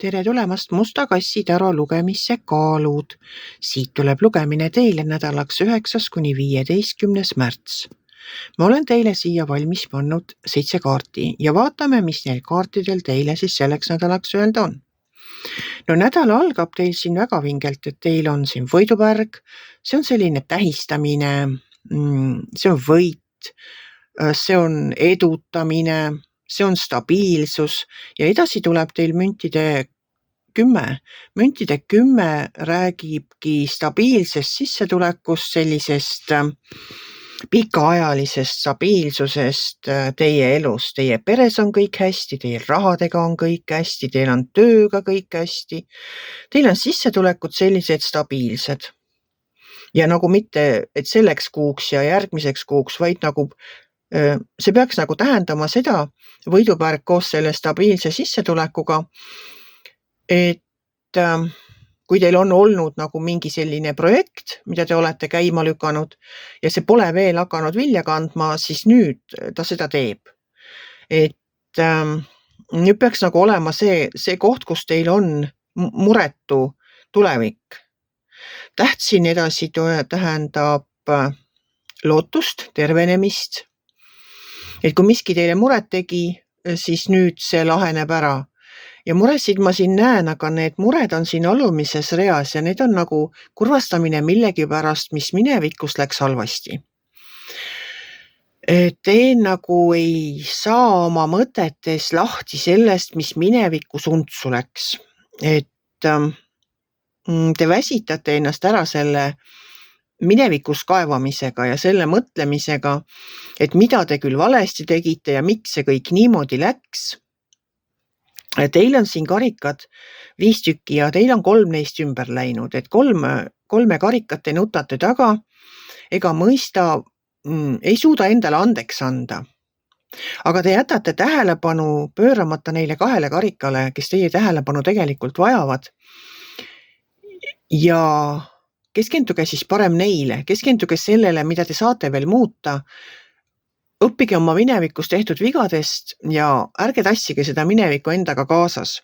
tere tulemast Musta kassi taro lugemisse kaalud. Siit tuleb lugemine teile nädalaks 9–15. märts. Ma olen teile siia valmis pannud 7 kaarti ja vaatame, mis neil kaartidel teile siis selleks nädalaks öelda on. No nädal algab teil siin väga vingelt, et teil on siin võidupärg, see on selline tähistamine, see on võit, see on edutamine, see on stabiilsus ja edasi tuleb teil müntide 10. Müntide 10 räägibki stabiilsest sissetulekust, sellisest pikaajalisest stabiilsusest teie elus. Teie peres on kõik hästi, teie rahadega on kõik hästi, teil on tööga kõik hästi. Teil on sissetulekud sellised stabiilsed. Ja nagu mitte, et selleks kuuks ja järgmiseks kuuks, vaid nagu see peaks nagu tähendama seda, võidupärg koos selle stabiilse sissetulekuga, et kui teil on olnud nagu mingi selline projekt, mida te olete käima lükanud ja see pole veel hakanud vilja kandma, siis nüüd ta seda teeb. Et nüüd peaks nagu olema see koht, kus teil on muretu tulevik. Tähtsin edasi tähendab lootust, tervenemist. Et kui miski teile muret tegi, siis nüüd see laheneb ära. Ja muresid ma siin näen, aga need mured on siin alumises reas ja need on nagu kurvastamine millegi pärast, mis minevikus läks halvasti. Te nagu ei saa oma mõtetes lahti sellest, mis minevikus untsu läks. Et te väsitate ennast ära selle minevikus kaevamisega ja selle mõtlemisega, et mida te küll valesti tegite ja miks see kõik niimoodi läks. Teil on siin karikad 5 tükki ja teil on 3 neist ümber läinud, et 3 karikat te nutate taga ega mõista, ei suuda endale andeks anda. Aga te jätate tähelepanu pööramata neile 2 karikale, kes teie tähelepanu tegelikult vajavad. Ja keskenduge siis parem neile, keskenduge sellele, mida te saate veel muuta. Õppige oma minevikus tehtud vigadest ja ärge tassige seda minevikku endaga kaasas.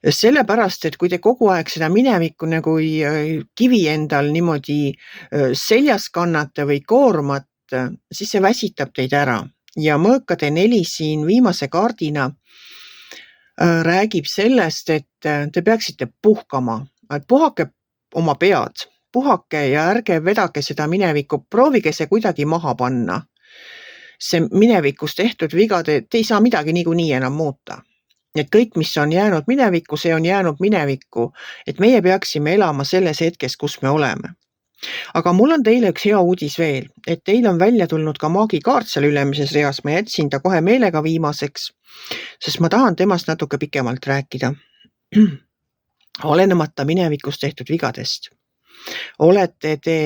Sellepärast, et kui te kogu aeg seda minevikku nagu kivi endal niimoodi seljas kannate või koormat, siis see väsitab teid ära. Ja mõõkade 4 siin viimase kaardina räägib sellest, et te peaksite puhkama. Et puhake oma pead, puhake ja ärge vedage seda minevikku, proovige see kuidagi maha panna. See minevikus tehtud vigade, te ei saa midagi niikuinii enam muuta. Et kõik, mis on jäänud minevikku, see on jäänud minevikku, et meie peaksime elama selles hetkes, kus me oleme. Aga mul on teile üks hea uudis veel, et teil on välja tulnud ka maagikaart seal ülemises reas, ma jätsin ta kohe meelega viimaseks, sest ma tahan temast natuke pikemalt rääkida. Olenemata minevikus tehtud vigadest. Olete te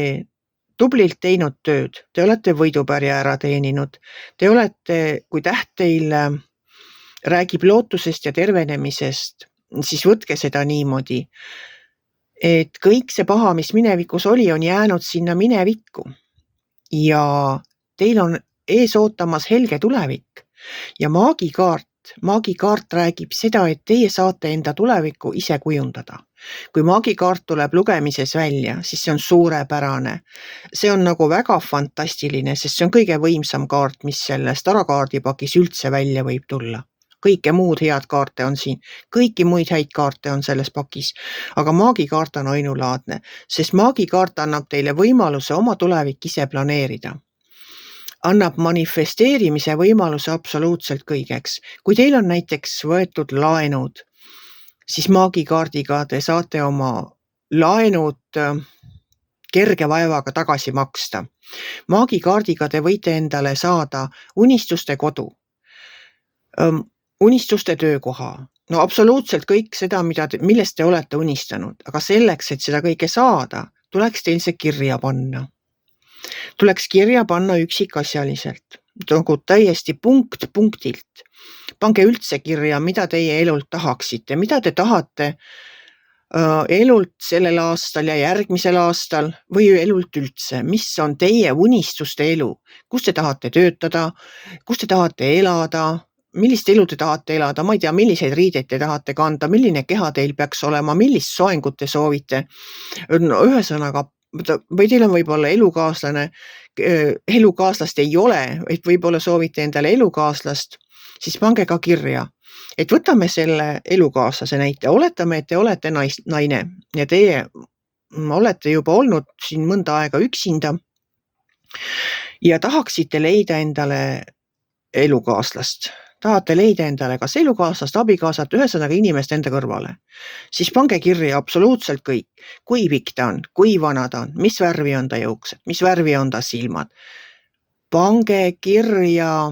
tublilt teinud tööd, te olete võidupärja ära teeninud, te olete, kui täht teil räägib lootusest ja tervenemisest, siis võtke seda niimoodi, et kõik see paha, mis minevikus oli, on jäänud sinna minevikku ja teil on ees ootamas helge tulevik ja maagikaart räägib seda, et teie saate enda tulevikku ise kujundada. Kui maagikaart tuleb lugemises välja, siis see on suurepärane. See on nagu väga fantastiline, sest see on kõige võimsam kaart, mis sellest tarakaardipakis üldse välja võib tulla. Kõike muud head kaarte on siin, kõiki muid häid kaarte on selles pakis, aga maagikaart on ainulaadne, sest maagikaart annab teile võimaluse oma tulevik ise planeerida. Annab manifesteerimise võimaluse absoluutselt kõigeks. Kui teil on näiteks võetud laenud, siis maagikaardiga te saate oma laenud kerge vaevaga tagasi maksta. Maagikaardiga te võite endale saada unistuste kodu, unistuste töökoha. No absoluutselt kõik seda, millest te olete unistanud, aga selleks, et seda kõike saada, tuleks teil see kirja panna. Tuleks kirja panna üksikasjaliselt, nagu täiesti punkt punktilt. Pange üldse kirja, mida teie elult tahaksite, mida te tahate elult sellel aastal ja järgmisel aastal või elult üldse, mis on teie unistuste elu, kus te tahate töötada, kus te tahate elada, millist elu te tahate elada, ma ei tea, milliseid riideid te tahate kanda, milline keha teil peaks olema, millist soengut te soovite. No ühesõnaga, või teil on võib-olla elukaaslane, elukaaslast ei ole, et võib-olla soovite endale elukaaslast, siis pange ka kirja. Et võtame selle elukaaslase näite, oletame, et te olete naine ja teie olete juba olnud siin mõnda aega üksinda ja tahaksite leida endale elukaaslast. Tahate leida endale kas elukaaslast, abikaasat, ühesõnaga inimest enda kõrvale. Siis pange kirja absoluutselt kõik. Kui pikk ta on, kui vana ta on, mis värvi on ta juuksed, mis värvi on ta silmad. Pange kirja,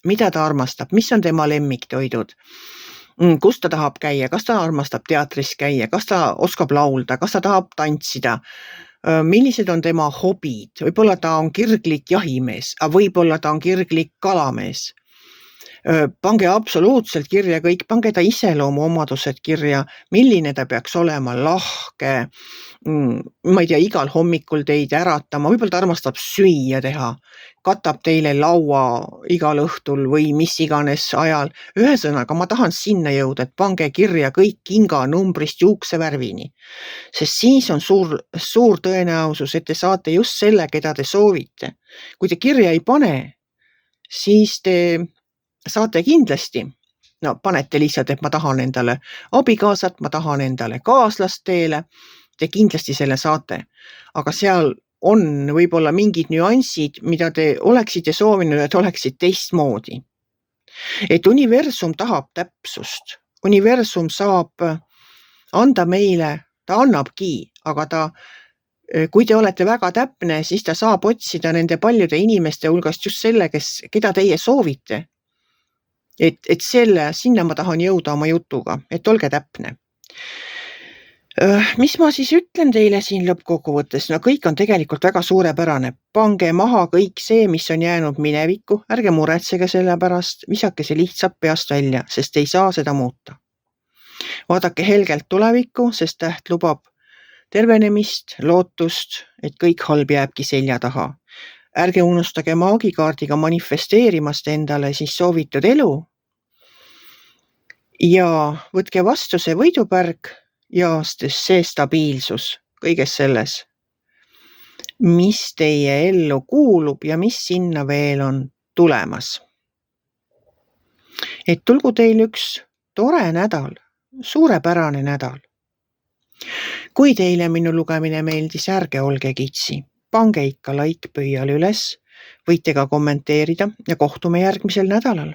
mida ta armastab, mis on tema lemmiktoidud, kus ta tahab käia, kas ta armastab teatris käia, kas ta oskab laulda, kas ta tahab tantsida, millised on tema hobid, võib-olla ta on kirglik jahimees, aga võib-olla ta on kirglik kalamees. Pange absoluutselt kirja kõik, pange ta iseloomuomadused kirja, milline ta peaks olema, lahke, ma ei tea, igal hommikul teid äratama, võib-olla ta armastab süüa teha, katab teile laua igal õhtul või mis iganes ajal. Ühesõnaga, ma tahan sinna jõuda, et pange kirja kõik kinganumbrist juuksevärvini, sest siis on suur tõenäosus, et te saate just selle, keda te soovite. Kui te kirja ei pane, siis te saate kindlasti, no panete lihtsalt, et ma tahan endale abikaasat, ma tahan endale kaaslast teele, te kindlasti selle saate, aga seal on võib-olla mingid nüansid, mida te oleksite soovinud, et oleksid teistmoodi. Et universum tahab täpsust, universum saab anda meile, ta annabki, aga kui te olete väga täpne, siis ta saab otsida nende paljude inimeste hulgast just selle, keda teie soovite. Et sinna ma tahan jõuda oma jutuga, et olge täpne. Mis ma siis ütlen teile siin lõppkokkuvõttes? No kõik on tegelikult väga suurepärane. Pange maha kõik see, mis on jäänud minevikku, ärge muretsege selle pärast, visake see lihtsalt peast välja, sest ei saa seda muuta. Vaadake helgelt tulevikku, sest täht lubab tervenemist, lootust, et kõik halb jääbki selja taha. Ärge unustage maagikaardiga manifesteerimast endale siis soovitud elu ja võtke vastu see võidupärg ja see stabiilsus kõiges selles, mis teie ellu kuulub ja mis sinna veel on tulemas. Et tulgu teil üks tore nädal, suurepärane nädal. Kui teile minu lugemine meeldis, ärge olge kitsi. Pange ikka like pöial üles, võite ka kommenteerida ja kohtume järgmisel nädalal.